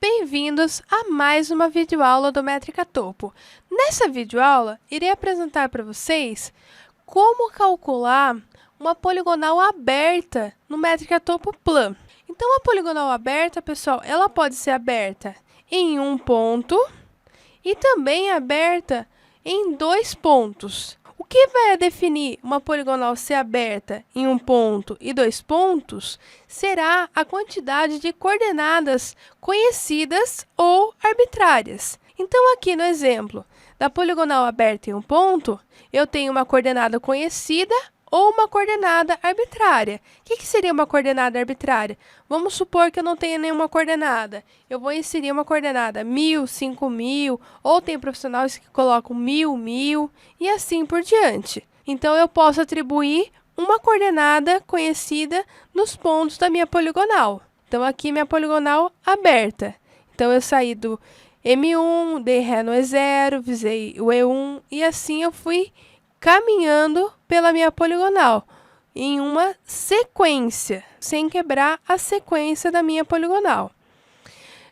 Bem-vindos a mais uma videoaula do Métrica Topo. Nessa videoaula, irei apresentar para vocês como calcular uma poligonal aberta no Métrica Topo Plan. Então, a poligonal aberta, pessoal, ela pode ser aberta em um ponto e também aberta em dois pontos. O que vai definir uma poligonal ser aberta em um ponto e dois pontos será a quantidade de coordenadas conhecidas ou arbitrárias. Então, aqui no exemplo da poligonal aberta em um ponto, eu tenho uma coordenada conhecida ou uma coordenada arbitrária. O que seria uma coordenada arbitrária? Vamos supor que eu não tenha nenhuma coordenada. Eu vou inserir uma coordenada 1000, 5000, ou tem profissionais que colocam 1000, 1000 e assim por diante. Então, eu posso atribuir uma coordenada conhecida nos pontos da minha poligonal. Então, aqui minha poligonal aberta. Então, eu saí do M1, dei ré no E0, visei o E1 e assim eu fui caminhando pela minha poligonal em uma sequência, sem quebrar a sequência da minha poligonal.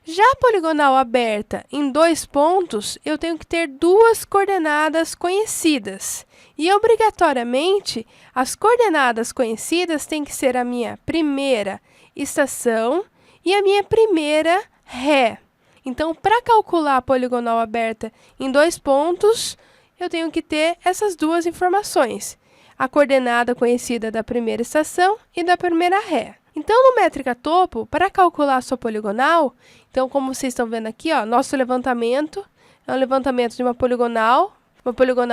Já a poligonal aberta em dois pontos, eu tenho que ter duas coordenadas conhecidas. E, obrigatoriamente, as coordenadas conhecidas têm que ser a minha primeira estação e a minha primeira ré. Então, para calcular a poligonal aberta em dois pontos, eu tenho que ter essas duas informações, a coordenada conhecida da primeira estação e da primeira ré. Então, no Métrica Topo, para calcular a sua poligonal, então, como vocês estão vendo aqui, ó, nosso levantamento é um levantamento de uma poligonal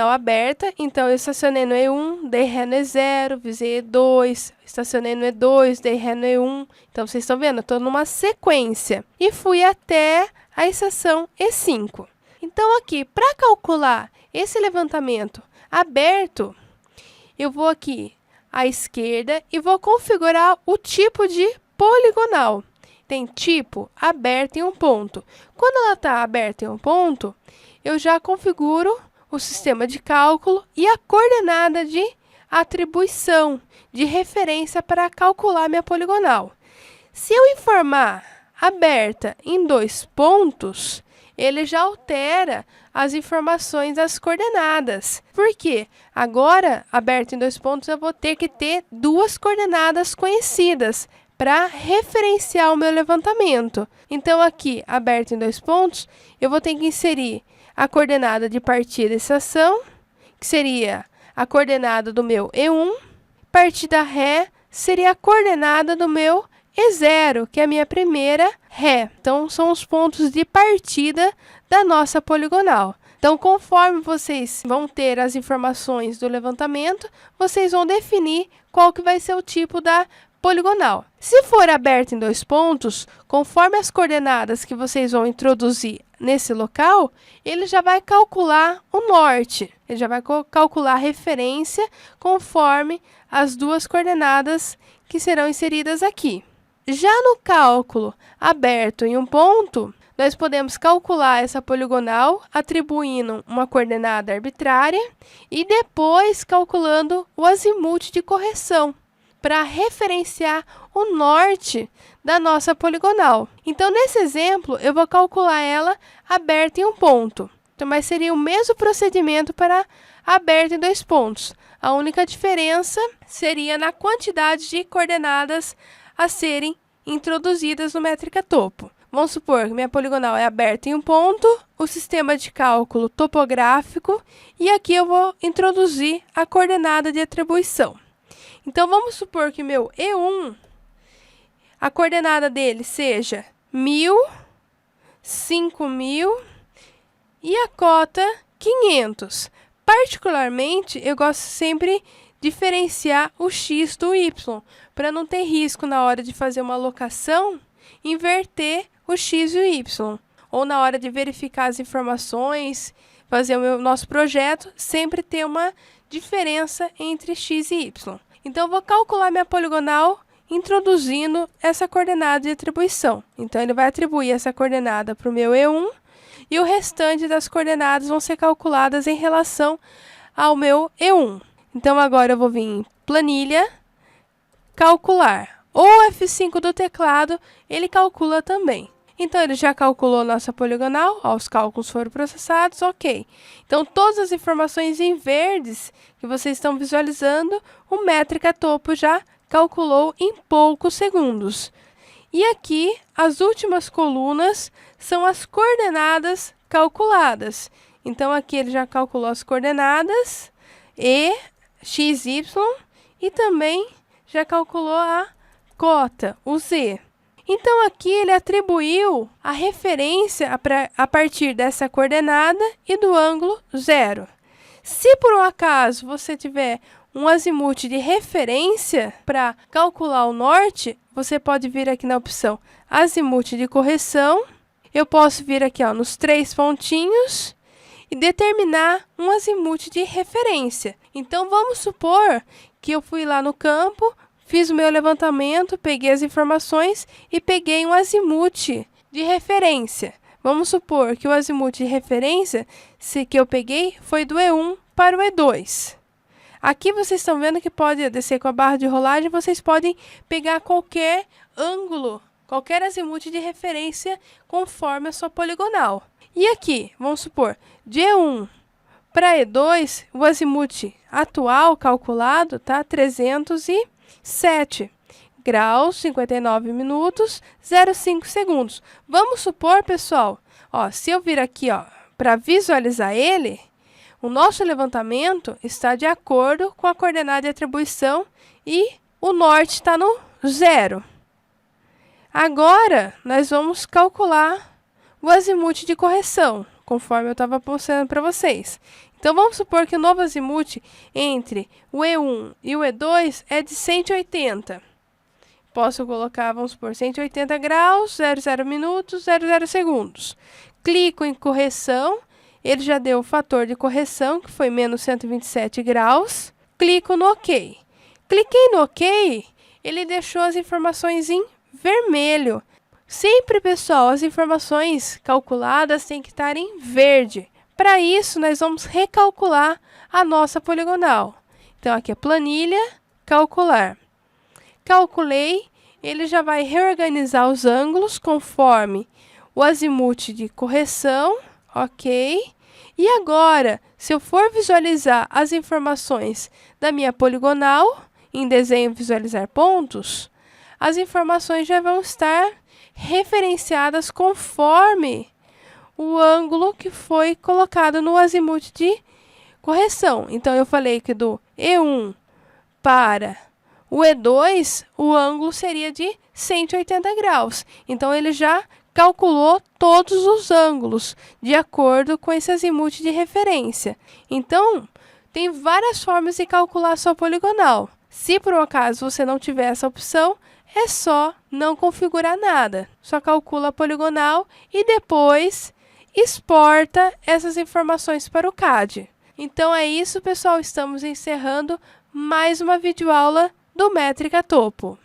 aberta. Então, eu estacionei no E1, dei ré no E0, visei E2, estacionei no E2, dei ré no E1. Então, vocês estão vendo, eu estou numa sequência e fui até a estação E5. Então, aqui, para calcular esse levantamento aberto, eu vou aqui à esquerda e vou configurar o tipo de poligonal. Tem tipo aberta em um ponto. Quando ela está aberta em um ponto, eu já configuro o sistema de cálculo e a coordenada de atribuição, de referência para calcular minha poligonal. Se eu informar aberta em dois pontos, ele já altera as informações das coordenadas. Por quê? Agora, aberto em dois pontos, eu vou ter que ter duas coordenadas conhecidas para referenciar o meu levantamento. Então, aqui, aberto em dois pontos, eu vou ter que inserir a coordenada de partida e estação, que seria a coordenada do meu E1. Partida ré seria a coordenada do meu E0, que é a minha primeira ré. Então, são os pontos de partida da nossa poligonal. Então, conforme vocês vão ter as informações do levantamento, vocês vão definir qual que vai ser o tipo da poligonal. Se for aberto em dois pontos, conforme as coordenadas que vocês vão introduzir nesse local, ele já vai calcular o norte. Ele já vai calcular a referência conforme as duas coordenadas que serão inseridas aqui. Já no cálculo aberto em um ponto, nós podemos calcular essa poligonal atribuindo uma coordenada arbitrária e depois calculando o azimuth de correção para referenciar o norte da nossa poligonal. Então, nesse exemplo, eu vou calcular ela aberta em um ponto. Então, mas seria o mesmo procedimento para aberta em dois pontos. A única diferença seria na quantidade de coordenadas a serem introduzidas no Métrica Topo. Vamos supor que minha poligonal é aberta em um ponto, o sistema de cálculo topográfico, e aqui eu vou introduzir a coordenada de atribuição. Então, vamos supor que meu E1, a coordenada dele seja 1000, 5000 e a cota 500. Particularmente, eu gosto sempre diferenciar o x do y, para não ter risco na hora de fazer uma alocação, inverter o x e o y. Ou na hora de verificar as informações, fazer o nosso projeto, sempre ter uma diferença entre x e y. Então, eu vou calcular minha poligonal introduzindo essa coordenada de atribuição. Então, ele vai atribuir essa coordenada para o meu E1 e o restante das coordenadas vão ser calculadas em relação ao meu E1. Então, agora eu vou vir em planilha, calcular. Ou F5 do teclado, ele calcula também. Então, ele já calculou nossa poligonal, ó, os cálculos foram processados, ok. Então, todas as informações em verdes que vocês estão visualizando, o Métrica Topo já calculou em poucos segundos. E aqui, as últimas colunas são as coordenadas calculadas. Então, aqui ele já calculou as coordenadas E, X, Y, e também já calculou a cota, o Z. Então, aqui ele atribuiu a referência a partir dessa coordenada e do ângulo 0. Se por um acaso você tiver um azimuth de referência para calcular o norte, você pode vir aqui na opção azimuth de correção. Eu posso vir aqui, ó, nos 3 pontinhos e determinar um azimuth de referência. Então, vamos supor que eu fui lá no campo, fiz o meu levantamento, peguei as informações e peguei um azimuth de referência. Vamos supor que o azimuth de referência que eu peguei foi do E1 para o E2. Aqui vocês estão vendo que pode descer com a barra de rolagem, vocês podem pegar qualquer ângulo, qualquer azimuth de referência conforme a sua poligonal. E aqui, vamos supor, de E1 para E2, o azimuth atual calculado está 307 graus, 59 minutos, 05 segundos. Vamos supor, pessoal, ó, se eu vir aqui, ó, para visualizar ele, o nosso levantamento está de acordo com a coordenada de atribuição e o norte está no 0. Agora, nós vamos calcular o azimuth de correção, conforme eu estava mostrando para vocês. Então, vamos supor que o novo azimuth entre o E1 e o E2 é de 180. Posso colocar, vamos supor, 180 graus, 00 minutos, 00 segundos. Clico em correção, ele já deu o fator de correção, que foi menos 127 graus. Clico no OK. Cliquei no OK, ele deixou as informações em vermelho. Sempre, pessoal, as informações calculadas têm que estar em verde. Para isso, nós vamos recalcular a nossa poligonal. Então, aqui é planilha, calcular. Calculei, ele já vai reorganizar os ângulos conforme o azimuth de correção, ok. E agora, se eu for visualizar as informações da minha poligonal, em desenho visualizar pontos, as informações já vão estar referenciadas conforme o ângulo que foi colocado no azimuth de correção. Então, eu falei que do E1 para o E2, o ângulo seria de 180 graus. Então, ele já calculou todos os ângulos de acordo com esse azimuth de referência. Então, tem várias formas de calcular a sua poligonal. Se por um acaso você não tiver essa opção, é só não configurar nada. Só calcula a poligonal e depois exporta essas informações para o CAD. Então é isso, pessoal. Estamos encerrando mais uma videoaula do Métrica Topo.